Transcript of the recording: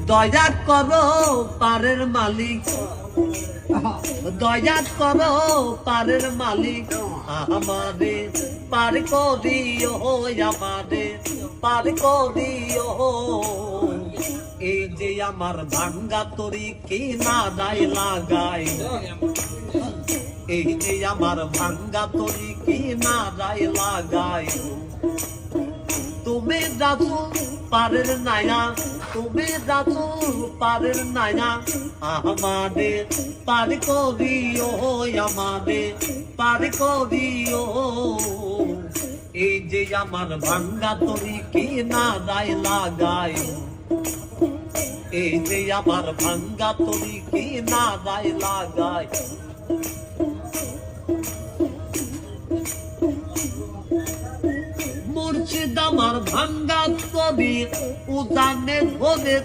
দয়া করো পারের মালিক, দয়া করো পারের মালিক, আমারে পার করিও, আমারে পার করিও। এই যে আমার ভাঙ্গা তরি কি না দায় লাগাই, এই যে আমার ভাঙ্গা তরি কি না দায় লাগাই। তুমি যাচো পারের নায়া, তুমি যাচো পারের নায়া, আমারে পার করিও, আমারে পার করিও। এই যে আমার ভাঙ্গা তরি কি না দায় লাগাই, এই যে আমার ভাঙ্গা তরি কি না দায় লাগাই। মুর্শিদ আমার ভাঙ্গা তরি উজানে ধরে